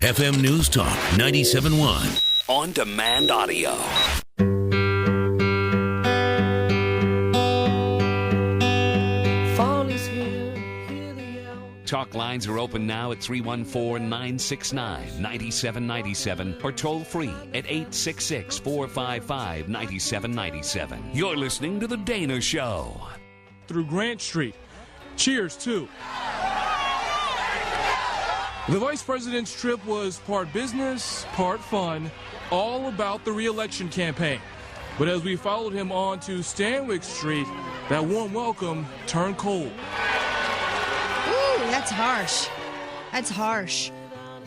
FM News Talk 97.1. On demand audio. Talk lines are open now at 314-969-9797 or toll free at 866-455-9797. You're listening to The Dana Show. Through Grant Street. Cheers, too. The vice president's trip was part business, part fun, all about the re-election campaign. But as we followed him on to Stanwyck Street, that warm welcome turned cold. That's harsh. That's harsh.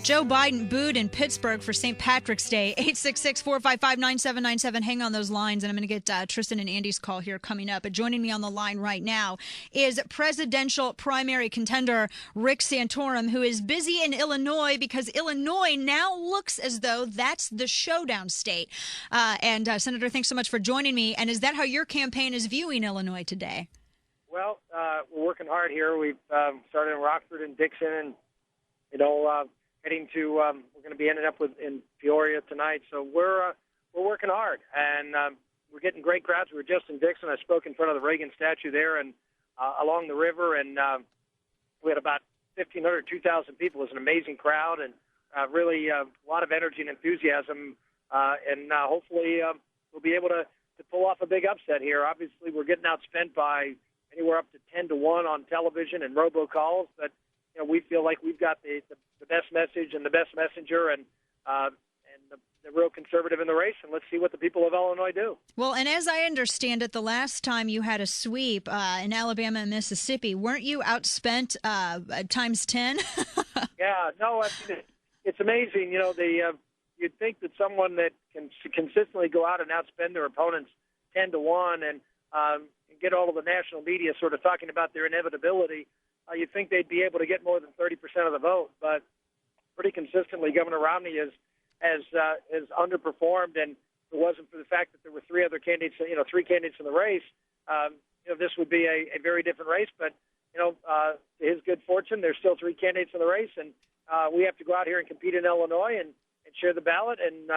Joe Biden booed in Pittsburgh for St. Patrick's Day. 866-455-9797. Hang on those lines, and I'm going to get Tristan and Andy's call here coming up. But joining me on the line right now is presidential primary contender Rick Santorum, who is busy in Illinois because Illinois now looks as though that's the showdown state. Senator, thanks so much for joining me. And is that how your campaign is viewing Illinois today? Well, we're working hard here. We've started in Rockford and Dixon, and heading to. We're going to be ending up in Peoria tonight. So we're working hard, and we're getting great crowds. We were just in Dixon. I spoke in front of the Reagan statue there, and along the river, and we had about 1,500, 2,000 people. It was an amazing crowd, and really a lot of energy and enthusiasm. Hopefully, we'll be able to pull off a big upset here. Obviously, we're getting outspent by anywhere up to 10-1 on television and robocalls, but we feel like we've got the best message and the best messenger and the real conservative in the race, and let's see what the people of Illinois do. Well, and as I understand it, the last time you had a sweep in Alabama and Mississippi, weren't you outspent times 10? Yeah, no, it's amazing. You'd think that someone that can consistently go out and outspend their opponents 10-1 and get all of the national media sort of talking about their inevitability, you'd think they'd be able to get more than 30% of the vote. But pretty consistently, Governor Romney has underperformed, and if it wasn't for the fact that there were three candidates in the race, this would be a very different race. But to his good fortune, there's still three candidates in the race, and we have to go out here and compete in Illinois and share the ballot, and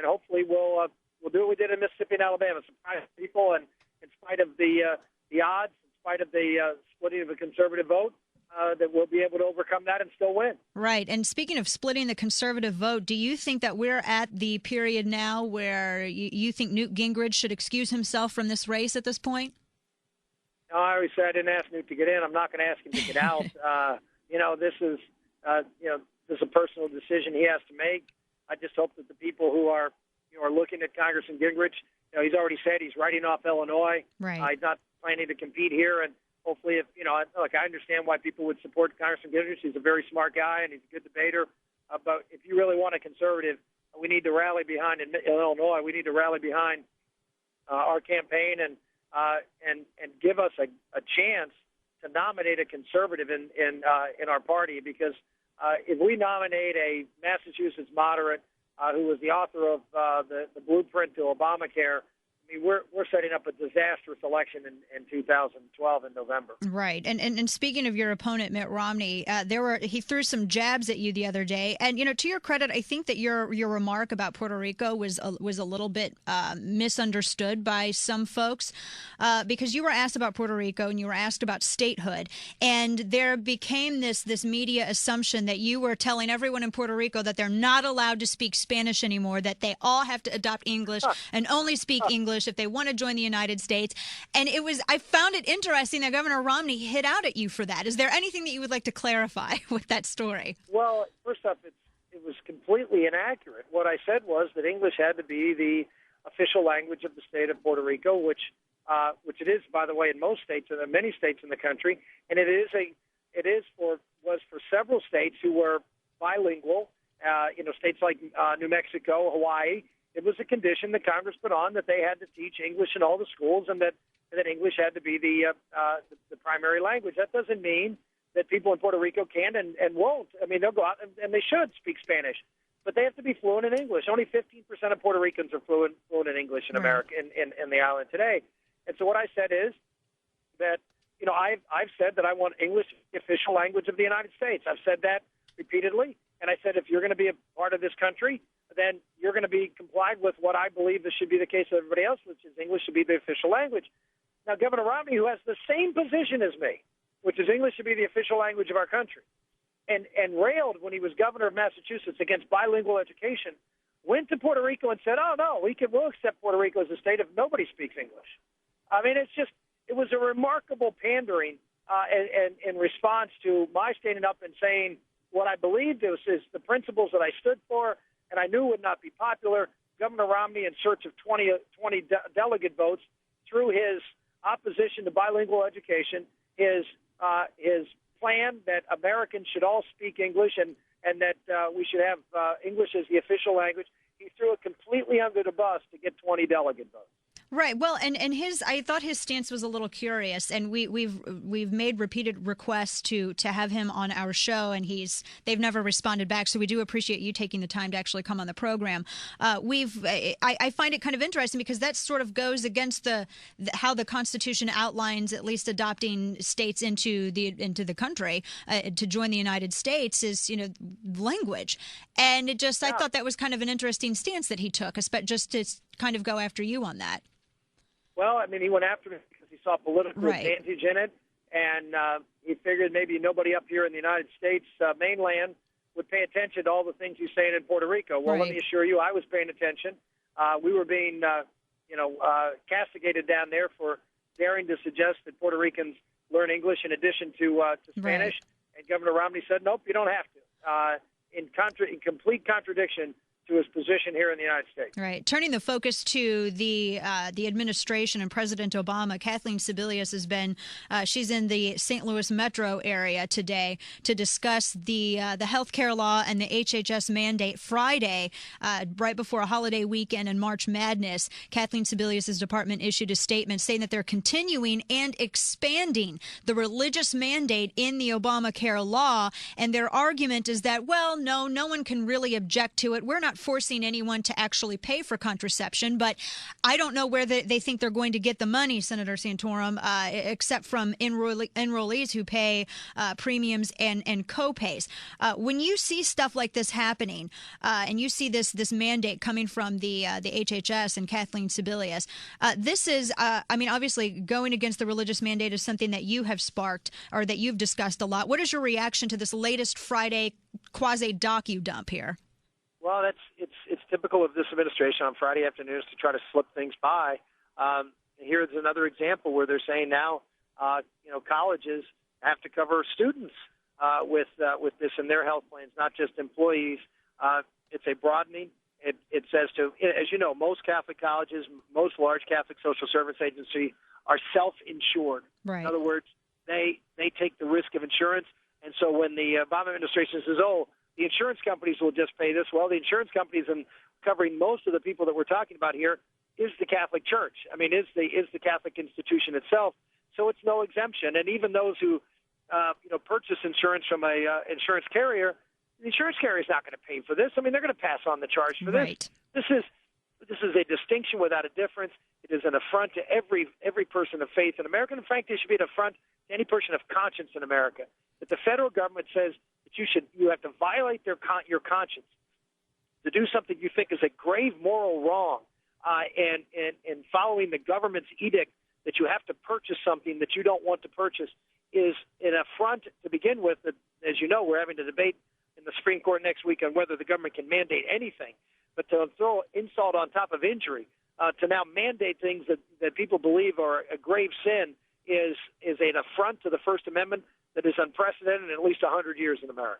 hopefully we'll do what we did in Mississippi and Alabama, surprise people, and in spite of the odds, in spite of the splitting of the conservative vote, that we'll be able to overcome that and still win. Right. And speaking of splitting the conservative vote, do you think that we're at the period now where you think Newt Gingrich should excuse himself from this race at this point? No, I always said I didn't ask Newt to get in. I'm not going to ask him to get out. This is a personal decision he has to make. I just hope that the people who are looking at Congressman Gingrich, he's already said he's writing off Illinois. Right. He's not planning to compete here, and hopefully, I understand why people would support Congressman Gingrich. He's a very smart guy, and he's a good debater. But if you really want a conservative, we need to rally behind in Illinois. We need to rally behind our campaign and give us a chance to nominate a conservative in our party. Because if we nominate a Massachusetts moderate who was the author of the blueprint to Obamacare, we're setting up a disastrous election in 2012 in November. Right. And speaking of your opponent, Mitt Romney, he threw some jabs at you the other day. And, to your credit, I think that your remark about Puerto Rico was a little bit misunderstood by some folks because you were asked about Puerto Rico and you were asked about statehood. And there became this media assumption that you were telling everyone in Puerto Rico that they're not allowed to speak Spanish anymore, that they all have to adopt English and only speak English if they want to join the United States. And I found it interesting that Governor Romney hit out at you for that. Is there anything that you would like to clarify with that story? Well, first off, it was completely inaccurate. What I said was that English had to be the official language of the state of Puerto Rico, which it is, by the way, in most states and in many states in the country. And was for several states who were bilingual, states like New Mexico, Hawaii. It was a condition that Congress put on that they had to teach English in all the schools, and that English had to be the primary language. That doesn't mean that people in Puerto Rico can and won't. They'll go out and they should speak Spanish, but they have to be fluent in English. Only 15% of Puerto Ricans are fluent in English in America, in the island today. And so what I said is that I've said that I want English the official language of the United States. I've said that repeatedly. And I said, if you're going to be a part of this country, then you're going to be complied with what I believe this should be the case of everybody else, which is English should be the official language. Now, Governor Romney, who has the same position as me, which is English should be the official language of our country, and railed when he was governor of Massachusetts against bilingual education, went to Puerto Rico and said, oh, no, we'll accept Puerto Rico as a state if nobody speaks English. I mean, it was a remarkable pandering in response to my standing up and saying what I believed is the principles that I stood for and I knew would not be popular. Governor Romney, in search of 20 delegate votes, through his opposition to bilingual education, his plan that Americans should all speak English and that we should have English as the official language, he threw it completely under the bus to get 20 delegate votes. Right. Well, and I thought his stance was a little curious, and we've made repeated requests to have him on our show, and they've never responded back. So we do appreciate you taking the time to actually come on the program. I find it kind of interesting because that sort of goes against how the Constitution outlines at least adopting states into the country to join the United States is language, and I thought that was kind of an interesting stance that he took, just to kind of go after you on that. Well, I mean, he went after me because he saw political advantage in it, and he figured maybe nobody up here in the United States mainland would pay attention to all the things he's saying in Puerto Rico. Well, let me assure you, I was paying attention. We were being, castigated down there for daring to suggest that Puerto Ricans learn English in addition to Spanish. Right. And Governor Romney said, nope, you don't have to. In complete contradiction to his position here in the United States. Right. Turning the focus to the administration and President Obama, Kathleen Sebelius has been, she's in the St. Louis metro area today to discuss the health care law and the HHS mandate. Friday, right before a holiday weekend and March Madness, Kathleen Sebelius' department issued a statement saying that they're continuing and expanding the religious mandate in the Obamacare law. And their argument is that, well, no one can really object to it. We're not forcing anyone to actually pay for contraception, but I don't know where they think they're going to get the money, Senator Santorum, except from enrollees who pay premiums and co-pays. When you see stuff like this happening, and you see this mandate coming from the HHS and Kathleen Sebelius, this is, obviously going against the religious mandate is something that you have sparked or that you've discussed a lot. What is your reaction to this latest Friday quasi-docu-dump here? Well, it's typical of this administration on Friday afternoons to try to slip things by. Here's another example where they're saying now, colleges have to cover students with this in their health plans, not just employees. It's a broadening. It says as you know, most Catholic colleges, most large Catholic social service agencies are self-insured. Right. In other words, they take the risk of insurance. And so when the Obama administration says, the insurance companies will just pay this. Well, the insurance companies, and covering most of the people that we're talking about here, is the Catholic Church. I mean, is the Catholic institution itself. So it's no exemption. And even those who, purchase insurance from a insurance carrier, the insurance carrier is not going to pay for this. I mean, they're going to pass on the charge for this. This is a distinction without a difference. It is an affront to every person of faith in America. And in fact, it should be an affront to any person of conscience in America. That the federal government says that you have to violate your conscience to do something you think is a grave moral wrong, and following the government's edict that you have to purchase something that you don't want to purchase is an affront to begin with. That, as you know, we're having a debate in the Supreme Court next week on whether the government can mandate anything. But to throw insult on top of injury, to now mandate things that people believe are a grave sin is an affront to the First Amendment that is unprecedented in at least 100 years in America.